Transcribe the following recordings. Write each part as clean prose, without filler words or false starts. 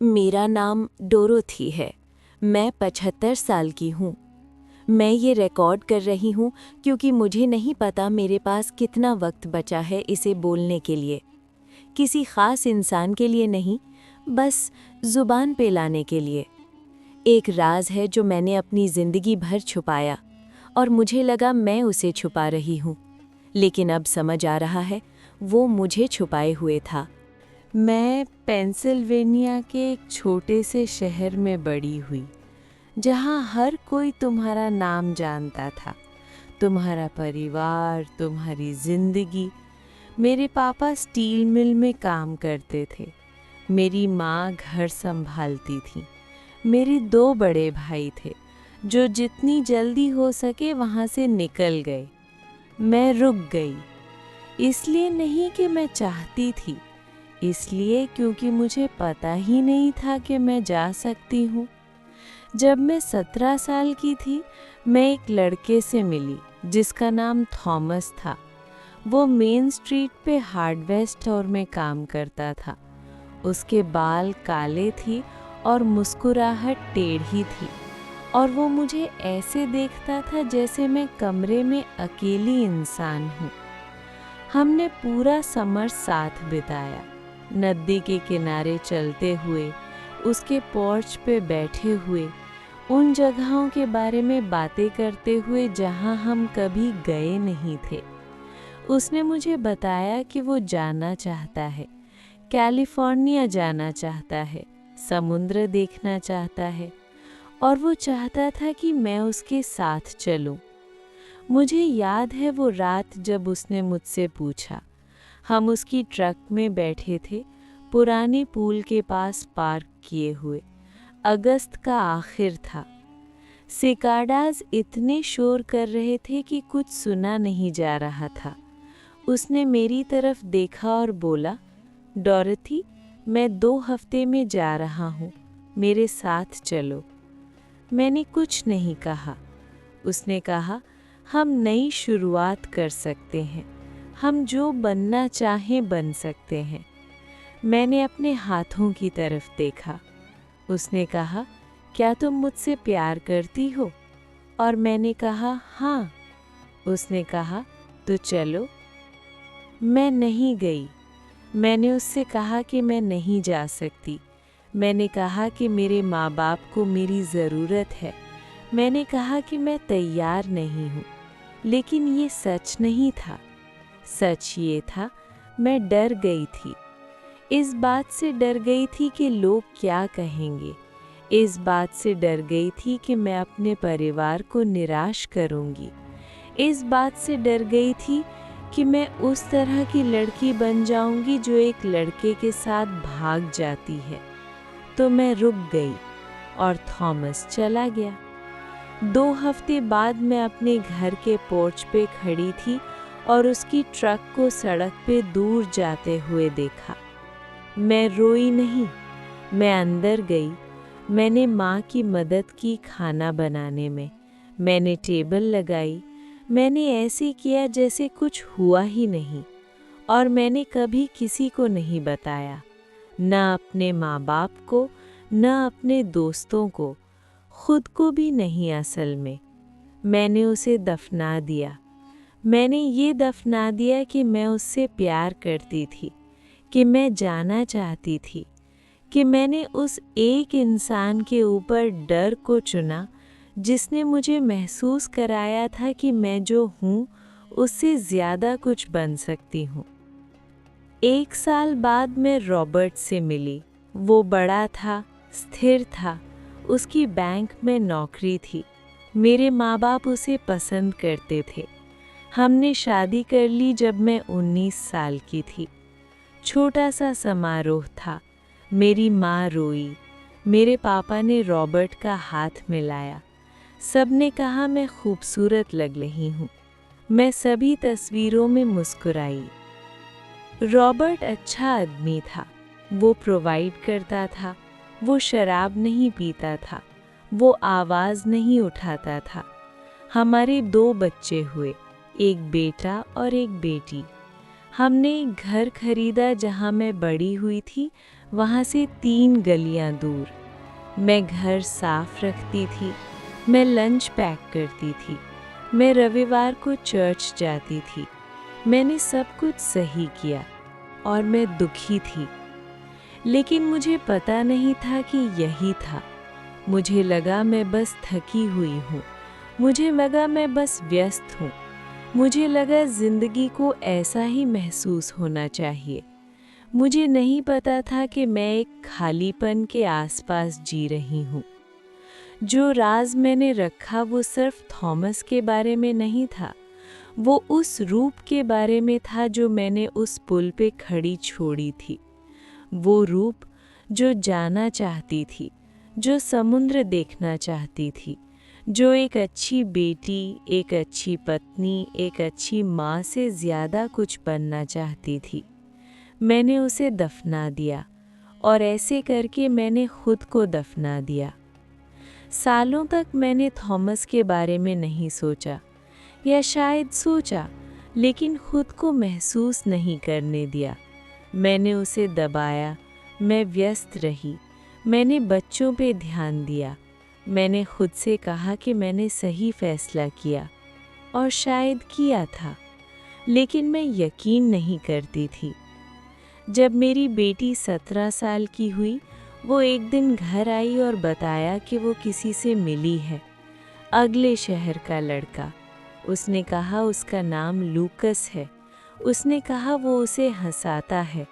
मेरा नाम डोरोथी है। मैं 75 साल की हूँ। मैं ये रिकॉर्ड कर रही हूँ क्योंकि मुझे नहीं पता मेरे पास कितना वक्त बचा है इसे बोलने के लिए। किसी ख़ास इंसान के लिए नहीं, बस ज़ुबान पे लाने के लिए। एक राज है जो मैंने अपनी ज़िंदगी भर छुपाया और मुझे लगा मैं उसे छुपा रही हूँ, लेकिन अब समझ आ रहा है वो मुझे छुपाए हुए था। मैं पेंसिल्वेनिया के एक छोटे से शहर में बड़ी हुई, जहाँ हर कोई तुम्हारा नाम जानता था, तुम्हारा परिवार, तुम्हारी जिंदगी। मेरे पापा स्टील मिल में काम करते थे, मेरी माँ घर संभालती थी। मेरे 2 बड़े भाई थे जो जितनी जल्दी हो सके वहाँ से निकल गए। मैं रुक गई, इसलिए नहीं कि मैं चाहती थी, इसलिए क्योंकि मुझे पता ही नहीं था कि मैं जा सकती हूँ। जब मैं 17 साल की थी, मैं एक लड़के से मिली जिसका नाम थॉमस था। वो मेन स्ट्रीट पे हार्डवेयर स्टोर में काम करता था। उसके बाल काले थी और मुस्कुराहट टेढ़ी थी, और वो मुझे ऐसे देखता था जैसे मैं कमरे में अकेली इंसान हूँ। हमने पूरा समर साथ बिताया, नदी के किनारे चलते हुए, उसके पोर्च पे बैठे हुए, उन जगहों के बारे में बातें करते हुए जहां हम कभी गए नहीं थे। उसने मुझे बताया कि वो जाना चाहता है, कैलिफोर्निया जाना चाहता है, समुद्र देखना चाहता है, और वो चाहता था कि मैं उसके साथ चलूं। मुझे याद है वो रात जब उसने मुझसे पूछा। हम उसकी ट्रक में बैठे थे, पुराने पुल के पास पार्क किए हुए। अगस्त का आखिर था। सिकाडाज इतने शोर कर रहे थे कि कुछ सुना नहीं जा रहा था। उसने मेरी तरफ देखा और बोला, डोरोथी, मैं 2 हफ्ते में जा रहा हूँ, मेरे साथ चलो। मैंने कुछ नहीं कहा। उसने कहा, हम नई शुरुआत कर सकते हैं, हम जो बनना चाहें बन सकते हैं। मैंने अपने हाथों की तरफ देखा। उसने कहा, क्या तुम मुझसे प्यार करती हो? और मैंने कहा, हाँ। उसने कहा, तो चलो। मैं नहीं गई। मैंने उससे कहा कि मैं नहीं जा सकती। मैंने कहा कि मेरे माँ बाप को मेरी ज़रूरत है। मैंने कहा कि मैं तैयार नहीं हूँ। लेकिन ये सच नहीं था। सच ये था, मैं डर गई थी। इस बात से डर गई थी कि लोग क्या कहेंगे। इस बात से डर गई थी कि मैं अपने परिवार को निराश करूंगी। इस बात से डर गई थी कि मैं उस तरह की लड़की बन जाऊंगी जो एक लड़के के साथ भाग जाती है। तो मैं रुक गई और थॉमस चला गया। 2 हफ्ते बाद मैं अपने घर के पोर्च पे खड़ी थी और उसकी ट्रक को सड़क पे दूर जाते हुए देखा। मैं रोई नहीं, मैं अंदर गई। मैंने माँ की मदद की खाना बनाने में। मैंने टेबल लगाई। मैंने ऐसे किया जैसे कुछ हुआ ही नहीं, और मैंने कभी किसी को नहीं बताया, न अपने माँ बाप को, न अपने दोस्तों को, खुद को भी नहीं। असल में मैंने उसे दफना दिया। मैंने ये दफना दिया कि मैं उससे प्यार करती थी, कि मैं जाना चाहती थी, कि मैंने उस एक इंसान के ऊपर डर को चुना जिसने मुझे महसूस कराया था कि मैं जो हूँ उससे ज़्यादा कुछ बन सकती हूँ। 1 साल बाद मैं रॉबर्ट से मिली। वो बड़ा था, स्थिर था, उसकी बैंक में नौकरी थी। मेरे माँ बाप उसे पसंद करते थे। हमने शादी कर ली जब मैं 19 साल की थी। छोटा सा समारोह था। मेरी माँ रोई। मेरे पापा ने रॉबर्ट का हाथ मिलाया। सबने कहा मैं खूबसूरत लग रही हूँ। मैं सभी तस्वीरों में मुस्कुराई। रॉबर्ट अच्छा आदमी था। वो प्रोवाइड करता था। वो शराब नहीं पीता था। वो आवाज़ नहीं उठाता था। हमारे 2 बच्चे हुए, एक बेटा और एक बेटी। हमने एक घर खरीदा जहाँ मैं बड़ी हुई थी। वहाँ से 3 गलियाँ दूर। मैं घर साफ रखती थी, मैं लंच पैक करती थी, मैं रविवार को चर्च जाती थी। मैंने सब कुछ सही किया और मैं दुखी थी, लेकिन मुझे पता नहीं था कि यही था। मुझे लगा मैं बस थकी हुई हूँ, मुझे लगा मैं बस व्यस्त हूँ, मुझे लगा जिंदगी को ऐसा ही महसूस होना चाहिए। मुझे नहीं पता था कि मैं एक खालीपन के आसपास जी रही हूँ। जो राज मैंने रखा वो सिर्फ थॉमस के बारे में नहीं था, वो उस रूप के बारे में था जो मैंने उस पुल पे खड़ी छोड़ी थी। वो रूप जो जाना चाहती थी, जो समुद्र देखना चाहती थी, जो एक अच्छी बेटी, एक अच्छी पत्नी, एक अच्छी माँ से ज़्यादा कुछ बनना चाहती थी। मैंने उसे दफना दिया और ऐसे करके मैंने खुद को दफना दिया। सालों तक मैंने थॉमस के बारे में नहीं सोचा, या शायद सोचा, लेकिन खुद को महसूस नहीं करने दिया। मैंने उसे दबाया, मैं व्यस्त रही, मैंने बच्चों पे ध्यान दिया। मैंने खुद से कहा कि मैंने सही फैसला किया, और शायद किया था, लेकिन मैं यकीन नहीं करती थी। जब मेरी बेटी 17 साल की हुई, वो एक दिन घर आई और बताया कि वो किसी से मिली है, अगले शहर का लड़का। उसने कहा उसका नाम लूकस है। उसने कहा वो उसे हंसाता है।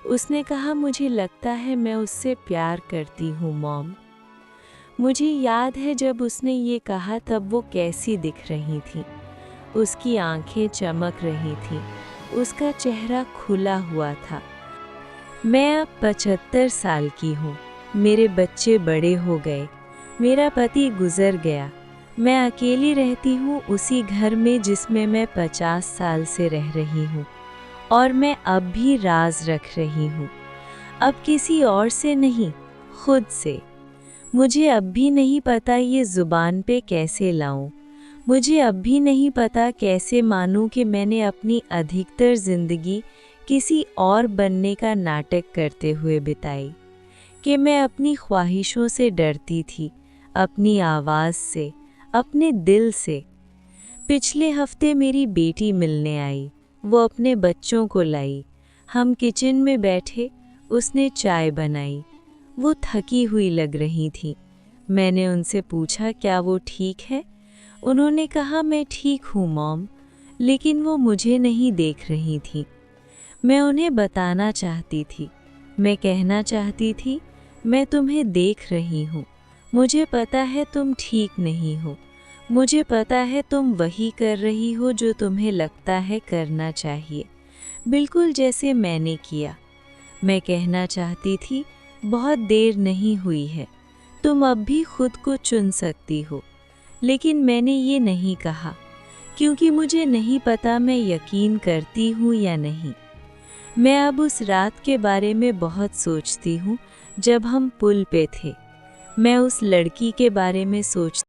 उसने कहा मुझे लगता है मैं उससे प्यार करती हूँ मॉम। मुझे याद है जब उसने ये कहा तब वो कैसी दिख रही थी। उसकी आंखें चमक रही थीं, उसका चेहरा खुला हुआ था। मैं अब 75 साल की हूँ, मेरे बच्चे बड़े हो गए, मेरा पति गुजर गया, मैं अकेली रहती हूँ उसी घर में जिसमें मैं 50 साल से रह रही हूँ, और मैं अब भी राज रख रही हूँ। अब किसी और से नहीं, खुद से। मुझे अब भी नहीं पता ये ज़ुबान पे कैसे लाऊं। मुझे अब भी नहीं पता कैसे मानूं कि मैंने अपनी अधिकतर ज़िंदगी किसी और बनने का नाटक करते हुए बिताई, कि मैं अपनी ख्वाहिशों से डरती थी, अपनी आवाज़ से, अपने दिल से। पिछले हफ्ते मेरी बेटी मिलने आई, वो अपने बच्चों को लाई। हम किचन में बैठे, उसने चाय बनाई। वो थकी हुई लग रही थी। मैंने उनसे पूछा क्या वो ठीक है? उन्होंने कहा मैं ठीक हूँ मॉम, लेकिन वो मुझे नहीं देख रही थी। मैं उन्हें बताना चाहती थी, मैं कहना चाहती थी, मैं तुम्हें देख रही हूँ, मुझे पता है तुम ठीक नहीं हो, मुझे पता है तुम वही कर रही हो जो तुम्हें लगता है करना चाहिए, बिल्कुल जैसे मैंने किया। मैं कहना चाहती थी, बहुत देर नहीं हुई है, तुम अब भी खुद को चुन सकती हो, लेकिन मैंने ये नहीं कहा, क्योंकि मुझे नहीं पता मैं यकीन करती हूँ या नहीं। मैं अब उस रात के बारे में बहुत सोचती हूँ जब हम पुल पे थे। मैं उस लड़की के बारे में सोचती